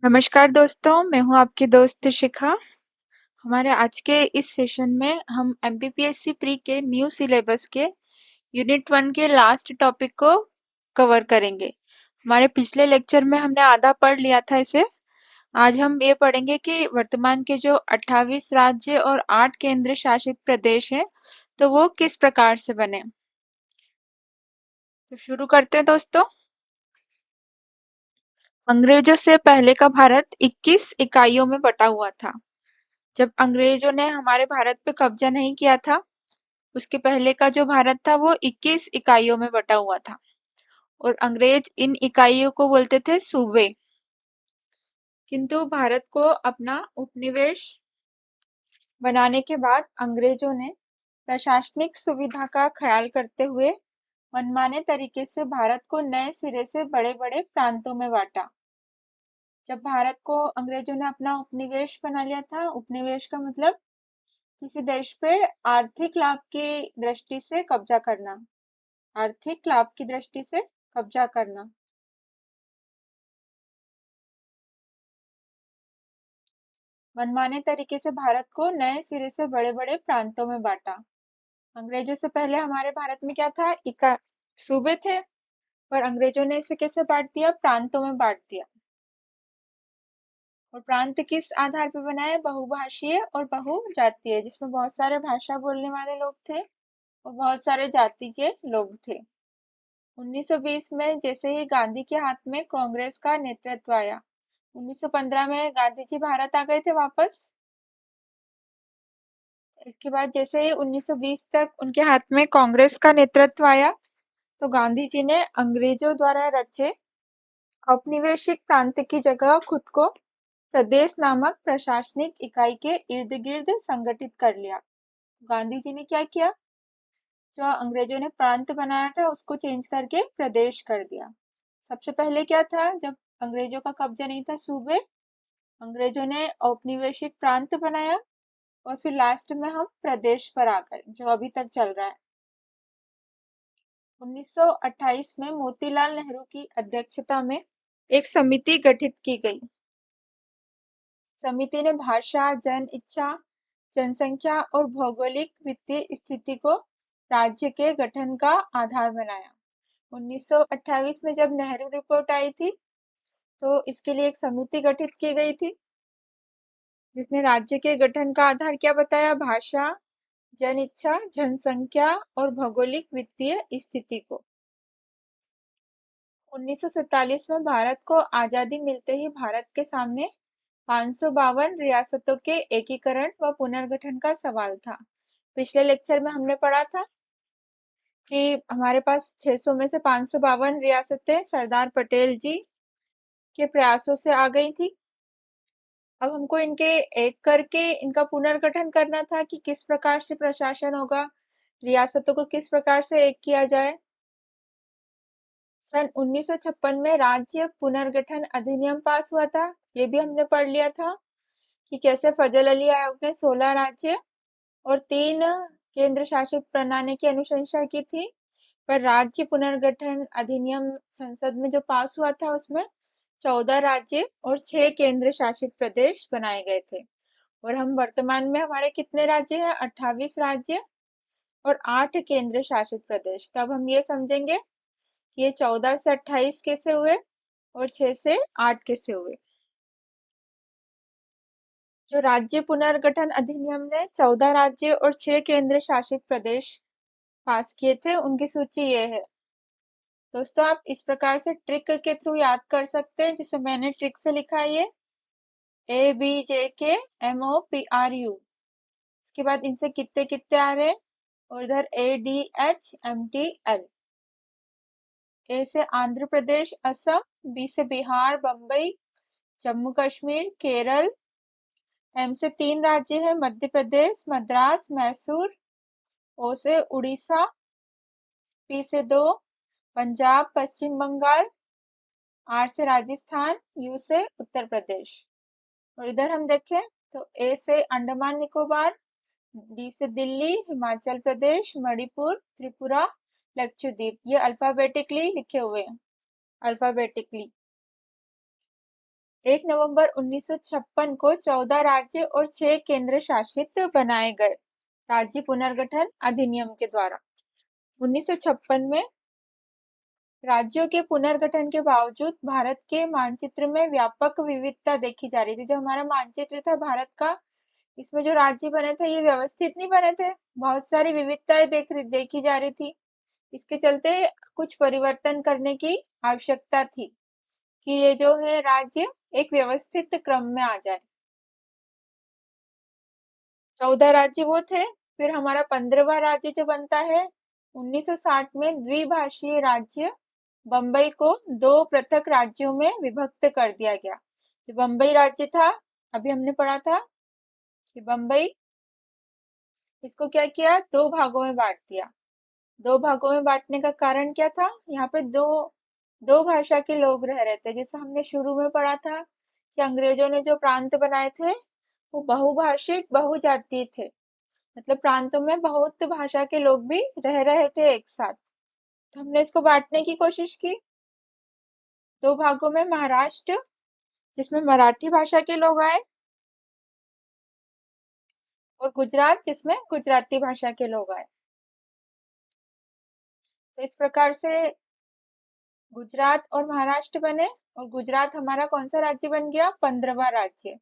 नमस्कार दोस्तों, मैं हूँ आपकी दोस्त शिखा। हमारे आज के इस सेशन में हम एमपीपीएससी प्री के न्यू सिलेबस के यूनिट 1 के लास्ट टॉपिक को कवर करेंगे। हमारे पिछले लेक्चर में हमने आधा पढ़ लिया था इसे। आज हम ये पढ़ेंगे कि वर्तमान के जो 28 राज्य और 8 केंद्र शासित प्रदेश हैं, तो वो किस प्रकार से बने। तो शुरू करते हैं दोस्तों। अंग्रेजों से पहले का भारत 21 इकाइयों में बटा हुआ था। जब अंग्रेजों ने हमारे भारत पे कब्जा नहीं किया था, उसके पहले का जो भारत था वो 21 इकाइयों में बटा हुआ था और अंग्रेज इन इकाइयों को बोलते थे सूबे। किंतु भारत को अपना उपनिवेश बनाने के बाद अंग्रेजों ने प्रशासनिक सुविधा का ख्याल करते हुए मनमाने तरीके से भारत को नए सिरे से बड़े-बड़े प्रांतों में बांटा। जब भारत को अंग्रेजों ने अपना उपनिवेश बना लिया था, उपनिवेश का मतलब किसी देश पे आर्थिक लाभ की दृष्टि से कब्जा करना, आर्थिक लाभ की दृष्टि से कब्जा करना। मनमाने तरीके से भारत को नए सिरे से बड़े-बड़े प्रांतों में बांटा। अंग्रेजों से पहले हमारे भारत में क्या था? सूबे थे, पर अंग्रेजों ने इसे कैसे बांट दिया? प्रांतों में बांट दिया। और प्रांत किस आधार पर बनाए? बहुभाषीय और बहुजातीय, जिसमें बहुत सारे भाषा बोलने वाले लोग थे और बहुत सारे जाति के लोग थे। 1920 में जैसे ही गांधी के हाथ में कांग्रेस का नेतृत्व आया, 1915 में गांधी जी भारत आ गए थे वापस। इसके बाद जैसे ही 1920 तक उनके हाथ में कांग्रेस का नेतृत्व आया, तो गांधी जी ने अंग्रेजों द्वारा रचे औपनिवेशिक प्रांत की जगह खुद को प्रदेश नामक प्रशासनिक इकाई के इर्द गिर्द संगठित कर लिया। गांधी जी ने क्या किया? जो अंग्रेजों ने प्रांत बनाया था उसको चेंज करके प्रदेश कर दिया। सबसे पहले क्या था? जब अंग्रेजों का कब्जा नहीं था सूबे, अंग्रेजों ने औपनिवेशिक प्रांत बनाया और फिर लास्ट में हम प्रदेश पर आ गए, जो अभी तक चल रहा है। 1928 में मोतीलाल नेहरू की अध्यक्षता में एक समिति गठित की गई। समिति ने भाषा, जन इच्छा, जनसंख्या और भौगोलिक वित्तीय स्थिति को राज्य के गठन का आधार बनाया। 1928 में जब नेहरू रिपोर्ट आई थी, तो इसके लिए एक समिति गठित की गई थी, जिसने राज्य के गठन का आधार क्या बताया? भाषा, जन इच्छा, जनसंख्या और भौगोलिक वित्तीय स्थिति को। 1947 में भारत को आजादी मिलते ही भारत के सामने 552 रियासतों के एकीकरण व पुनर्गठन का सवाल था। पिछले लेक्चर में हमने पढ़ा था कि हमारे पास 600 में से 552 रियासतें सरदार पटेल जी के प्रयासों से आ गई थी। अब हमको इनके एक करके इनका पुनर्गठन करना था कि किस प्रकार से प्रशासन होगा, रियासतों को किस प्रकार से एक किया जाए। सन 1956 में राज्य पुनर्गठन अधिनियम पास हुआ था। ये भी हमने पढ़ लिया था कि कैसे फजल अली आयोग ने 16 राज्य और 3 केंद्र शासित प्रणाली की अनुशंसा की थी, पर राज्य पुनर्गठन अधिनियम संसद में जो पास हुआ था उसमें 14 राज्य और 6 केंद्र शासित प्रदेश बनाए गए थे। और हम वर्तमान में हमारे कितने राज्य हैं? 28 राज्य और 8 केंद्र शासित प्रदेश। तब हम ये समझेंगे कि ये 14 से 28 कैसे हुए और 6 से 8 कैसे हुए। जो राज्य पुनर्गठन अधिनियम ने 14 राज्य और 6 केंद्र शासित प्रदेश पास किए थे, उनकी सूची ये है। दोस्तों, आप इस प्रकार से ट्रिक के थ्रू याद कर सकते हैं, जिसे मैंने ट्रिक से लिखा है, ये ABJKMOPRU। इसके बाद इनसे कितने कितने आ रहे हैं और इधर ADHMTL। ए से आंध्र प्रदेश, असम, बी से बिहार, बम्बई, जम्मू कश्मीर, केरल। एम से 3 राज्य है, मध्य प्रदेश, मद्रास, मैसूर। ओ से उड़ीसा, पी से 2 पंजाब, पश्चिम बंगाल, आर से राजस्थान, यू से उत्तर प्रदेश। और इधर हम देखें तो ए से अंडमान निकोबार, डी से दिल्ली, हिमाचल प्रदेश, मणिपुर, त्रिपुरा, लक्षद्वीप। ये अल्फाबेटिकली लिखे हुए हैं, अल्फाबेटिकली। 1 नवंबर 1956 को 14 राज्य और 6 केंद्र शासित बनाए गए राज्य पुनर्गठन अधिनियम के द्वारा। 1956 में राज्यों के पुनर्गठन के बावजूद भारत के मानचित्र में व्यापक विविधता देखी जा रही थी। जो हमारा मानचित्र था भारत का, इसमें जो राज्य बने थे ये व्यवस्थित नहीं बने थे, बहुत सारी विविधताएं देखी जा रही थी। इसके चलते कुछ परिवर्तन करने की आवश्यकता थी कि ये जो है राज्य एक व्यवस्थित क्रम में आ जाए। 14 राज्य वो थे। फिर हमारा 15वां राज्य जो बनता है 1960 में द्विभाषीय राज्य बंबई को 2 पृथक राज्यों में विभक्त कर दिया गया। जो बंबई राज्य था, अभी हमने पढ़ा था कि बंबई, इसको क्या किया, 2 भागों में बांट दिया। 2 भागों में बांटने का कारण क्या था, यहाँ पे दो भाषा के लोग रह रहे थे। जैसे हमने शुरू में पढ़ा था कि अंग्रेजों ने जो प्रांत बनाए थे वो बहुभाषिक बहुजातीय थे, मतलब प्रांतों में बहुत भाषा के लोग भी रह रहे थे एक साथ। तो हमने इसको बांटने की कोशिश की 2 भागों में। महाराष्ट्र जिसमें मराठी भाषा के लोग आए, और गुजरात जिसमें गुजराती भाषा के लोग आए। तो इस प्रकार से गुजरात और महाराष्ट्र बने, और गुजरात हमारा कौन सा राज्य बन गया, 15वां राज्य।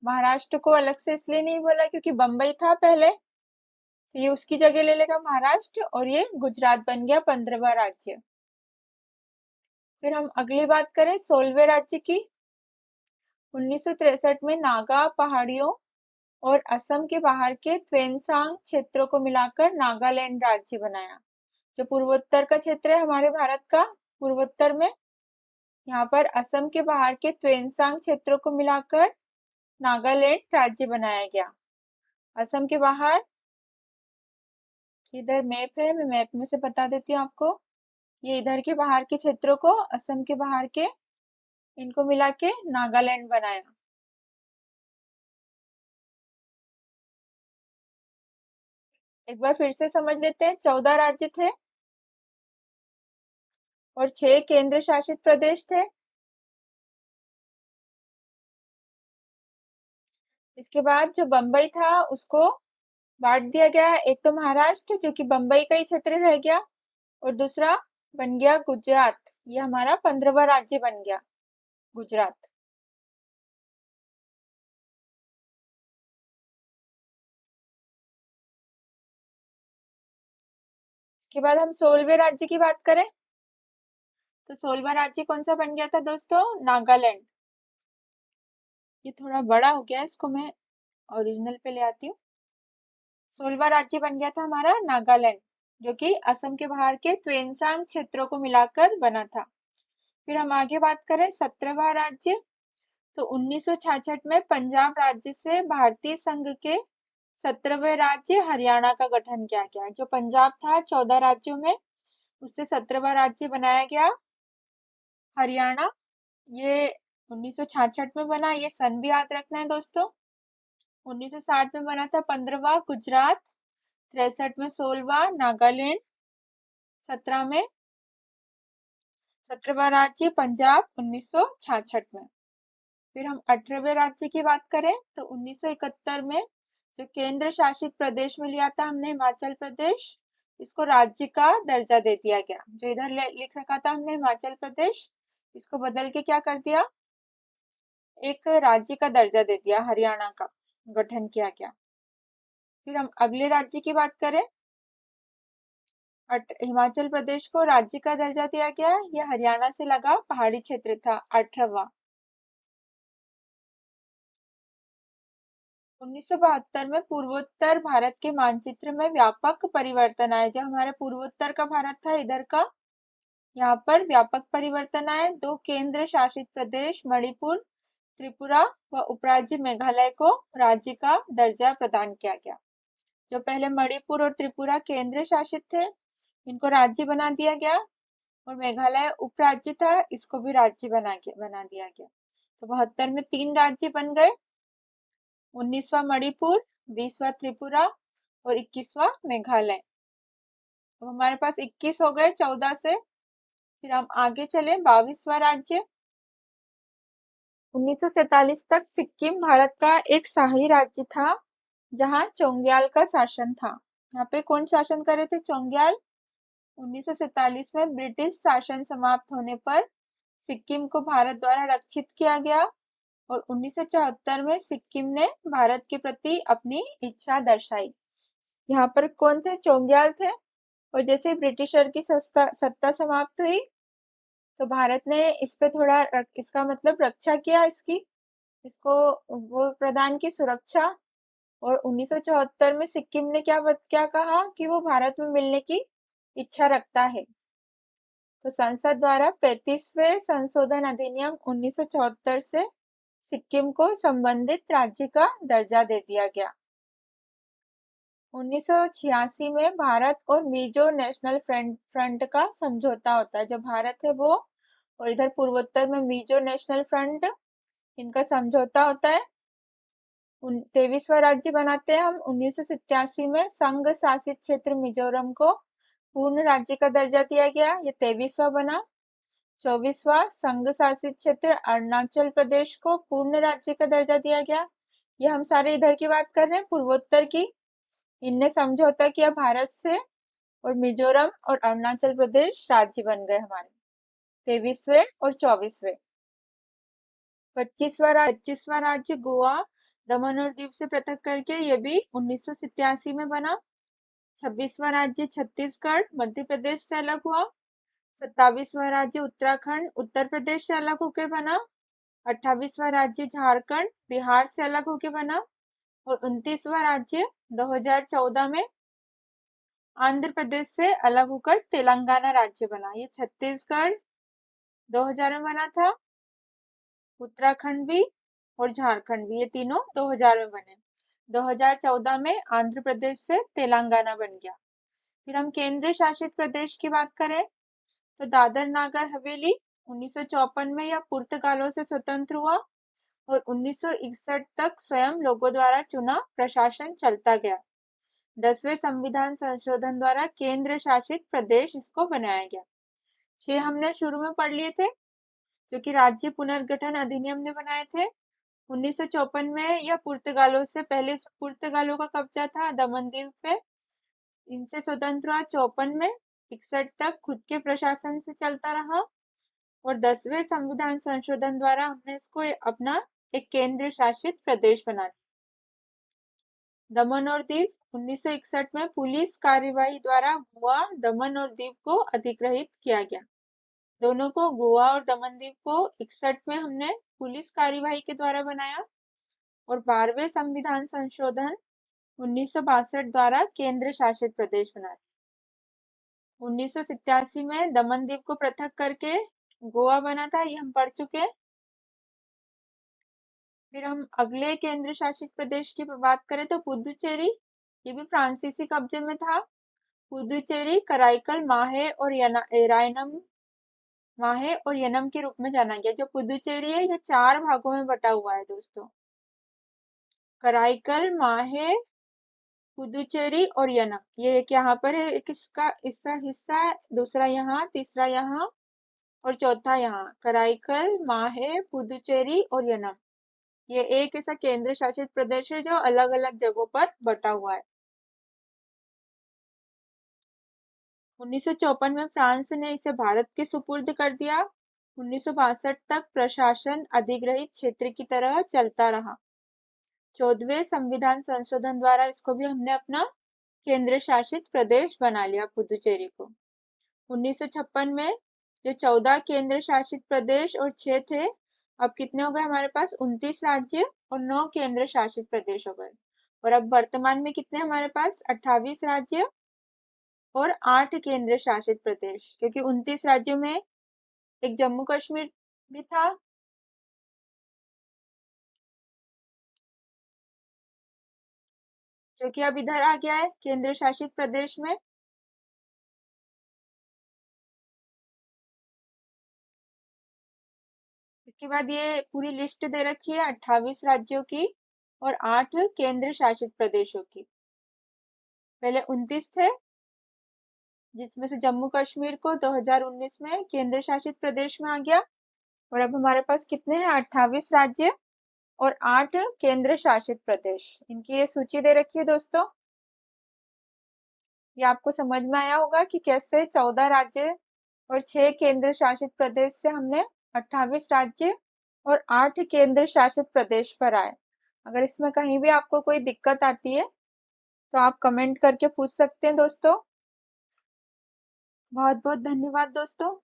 महाराष्ट्र को अलग से इसलिए नहीं बोला क्योंकि बंबई था पहले, तो ये उसकी जगह ले लेगा महाराष्ट्र, और ये गुजरात बन गया 15वां राज्य। फिर हम अगली बात करें 16वें राज्य की। 1963 में नागा पहाड़ियों और असम के बाहर के त्वेनसांग क्षेत्रों को मिलाकर नागालैंड राज्य बनाया। जो पूर्वोत्तर का क्षेत्र है हमारे भारत का, पूर्वोत्तर में यहाँ पर असम के बाहर के त्वेनसांग क्षेत्रों को मिलाकर नागालैंड राज्य बनाया गया। असम के बाहर, इधर मैप है, मैं मैप में से बता देती हूँ आपको। ये इधर के बाहर के क्षेत्रों को, असम के बाहर के, इनको मिला के नागालैंड बनाया। एक बार फिर से समझ लेते हैं। 14 राज्य थे और 6 केंद्र शासित प्रदेश थे। इसके बाद जो बंबई था उसको बांट दिया गया। एक तो महाराष्ट्र जो कि बंबई का ही क्षेत्र रह गया, और दूसरा बन गया गुजरात। ये हमारा 15वां राज्य बन गया गुजरात। इसके बाद हम 16वें राज्य की बात करें तो 16वां राज्य कौन सा बन गया था दोस्तों, नागालैंड। ये थोड़ा बड़ा हो गया, इसको मैं ओरिजिनल पे ले आती हूँ। 16वां राज्य बन गया था हमारा नागालैंड, जो कि असम के बाहर के त्वेनसांग क्षेत्रों को मिलाकर बना था। फिर हम आगे बात करें 17वां राज्य, तो 1966 में पंजाब राज्य से भारतीय संघ के 17वें राज्य हरियाणा का गठन किया गया। जो पंजाब था 14 राज्यों में, उससे 17वां राज्य बनाया गया हरियाणा। ये 1966 में बना, ये सन भी याद रखना है दोस्तों। 1960 में बना था 15वां गुजरात, 63 में 16वां नागालैंड, 17 में 17वां राज्य पंजाब 1966 में। फिर हम 18वें राज्य की बात करें तो 1971 में जो केंद्र शासित प्रदेश में लिया था हमने हिमाचल प्रदेश, इसको राज्य का दर्जा दे दिया गया। जो इधर लिख रखा था हमने हिमाचल प्रदेश, इसको बदल के क्या कर दिया, एक राज्य का दर्जा दे दिया, हरियाणा का गठन किया गया। फिर हम अगले राज्य की बात करें, हिमाचल प्रदेश को राज्य का दर्जा दिया गया। यह हरियाणा से लगा पहाड़ी क्षेत्र था, 18वां। 1972 में पूर्वोत्तर भारत के मानचित्र में व्यापक परिवर्तन आए। जो हमारे पूर्वोत्तर का भारत था इधर का, यहाँ पर व्यापक परिवर्तन आए। 2 केंद्र शासित प्रदेश मणिपुर, त्रिपुरा व उपराज्य मेघालय को राज्य का दर्जा प्रदान किया गया। जो पहले मणिपुर और त्रिपुरा केंद्र शासित थे, इनको राज्य बना दिया गया, और मेघालय उपराज्य था, इसको भी राज्य बना दिया गया। तो 72 में 3 राज्य बन गए, 19वां मणिपुर, 20वां त्रिपुरा और 21वां मेघालय। तो हमारे पास 21 हो गए 14 से। फिर हम आगे चले 22वां राज्य, 1947 तक सिक्किम भारत का एक शाही राज्य था, जहां चोंग्याल का शासन था। यहाँ पे कौन शासन कर रहे थे? चोंग्याल। 1947 में ब्रिटिश शासन समाप्त होने पर सिक्किम को भारत द्वारा रक्षित किया गया और 1974 में सिक्किम ने भारत के प्रति अपनी इच्छा दर्शाई। यहाँ पर कौन थे? चोंग्याल थे। और जैसे ब्रिटिशर की सत्ता समाप्त हुई तो भारत ने इस पे थोड़ा इसका मतलब रक्षा किया, इसको वो प्रदान की सुरक्षा। और 1974 में सिक्किम ने क्या कहा कि वो भारत में मिलने की इच्छा रखता है। तो संसद द्वारा 35वें संशोधन अधिनियम 1974 से सिक्किम को संबंधित राज्य का दर्जा दे दिया गया। 1986 में भारत और मिजो नेशनल फ्रंट का समझौता होता है। जो भारत है वो, और इधर पूर्वोत्तर में मिजो नेशनल फ्रंट, इनका समझौता होता है। 23वां राज्य बनाते हैं हम। 1987 में संघ शासित क्षेत्र मिजोरम को पूर्ण राज्य का दर्जा दिया गया, ये 23वां बना। 24वां संघ शासित क्षेत्र अरुणाचल प्रदेश को पूर्ण राज्य का दर्जा दिया गया। ये हम सारे इधर की बात कर रहे हैं, पूर्वोत्तर की। इनने समझौता किया भारत से और मिजोरम और अरुणाचल प्रदेश राज्य बन गए हमारे 23वें और 24वें। 25वां राज्य गोवा दमन और दीव से पृथक करके ये भी 1987 में बना। 26वां राज्य छत्तीसगढ़ मध्य प्रदेश से अलग हुआ। 27वां राज्य उत्तराखंड उत्तर प्रदेश से अलग होकर बना। 28वां राज्य झारखंड बिहार से अलग होकर बना। और 29वां राज्य 2014 में आंध्र प्रदेश से अलग होकर तेलंगाना राज्य बना। ये छत्तीसगढ़ 2000 में बना था, उत्तराखंड भी और झारखंड भी, ये तीनों 2000 में बने। 2014 में आंध्र प्रदेश से तेलंगाना बन गया। फिर हम केंद्र शासित प्रदेश की बात करें तो दादर नागर हवेली 1954 में यह पुर्तगालों से स्वतंत्र हुआ और 1961 तक स्वयं लोगों द्वारा चुना प्रशासन चलता गया। 10वें संविधान संशोधन द्वारा केंद्र शासित प्रदेश इसको बनाया गया। 6 हमने शुरू में पढ़ लिए थे, जो कि राज्य पुनर्गठन अधिनियम ने बनाए थे। 1954 में यह पुर्तगालों से, पहले पुर्तगालों का कब्जा था दमन दीव पे, इनसे स्वतंत्र हुआ 54 में। 61 तक खुद के प्रशासन से चलता रहा और 10वें संविधान संशोधन द्वारा हमने इसको अपना एक केंद्र शासित प्रदेश बना दिया। दमन और दीव 1961 में पुलिस कार्यवाही द्वारा गोवा दमन और दीव को अधिग्रहित किया गया। दोनों को, गोवा और दमन दीव को 61 में हमने पुलिस कार्यवाही के द्वारा बनाया और 12वें संविधान संशोधन 1962 द्वारा केंद्र शासित प्रदेश बनाया। 1987 में दमन दीव को पृथक करके गोवा बना था, ये हम पढ़ चुके हैं। फिर हम अगले केंद्र शासित प्रदेश की बात करें तो पुदुचेरी, ये भी फ्रांसीसी कब्जे में था। पुदुचेरी कराईकल माहे और यनम के रूप में जाना गया। जो पुदुचेरी है ये 4 भागों में बटा हुआ है दोस्तों, कराईकल, माहे, पुदुचेरी और यनम। ये एक यहाँ पर है, एक इसका हिस्सा है, दूसरा यहाँ, तीसरा यहाँ और चौथा यहाँ। कराईकल, माहे, पुदुचेरी और यनम, ये एक ऐसा केंद्र शासित प्रदेश है जो अलग अलग जगहों पर बटा हुआ है। 1954 में फ्रांस ने इसे भारत के सुपुर्द कर दिया। 1962 तक प्रशासन अधिग्रहित क्षेत्र की तरह चलता रहा। 14वें संविधान संशोधन द्वारा इसको भी हमने अपना केंद्र शासित प्रदेश बना लिया, पुदुचेरी को। 1956 में जो 14 केंद्र शासित प्रदेश और 6 थे, अब कितने हो गए हमारे पास? 29 राज्य और 9 केंद्र शासित प्रदेश हो गए। और अब वर्तमान में कितने हमारे पास? 28 राज्य और 8 केंद्र शासित प्रदेश, क्योंकि 29 राज्यों में एक जम्मू कश्मीर भी था। जो कि अब इधर आ गया है केंद्र शासित प्रदेश में। इसके बाद ये पूरी लिस्ट दे रखी है 28 राज्यों की और 8 केंद्र शासित प्रदेशों की। पहले 29 थे, जिसमें से जम्मू कश्मीर को 2019 में केंद्र शासित प्रदेश में आ गया और अब हमारे पास कितने हैं? 28 राज्य और 8 केंद्र शासित प्रदेश। इनकी ये सूची दे रखी है दोस्तों। ये आपको समझ में आया होगा कि कैसे 14 राज्य और 6 केंद्र शासित प्रदेश से हमने 28 राज्य और 8 केंद्र शासित प्रदेश पर आए। अगर इसमें कहीं भी आपको कोई दिक्कत आती है तो आप कमेंट करके पूछ सकते हैं दोस्तों। बहुत बहुत धन्यवाद दोस्तों।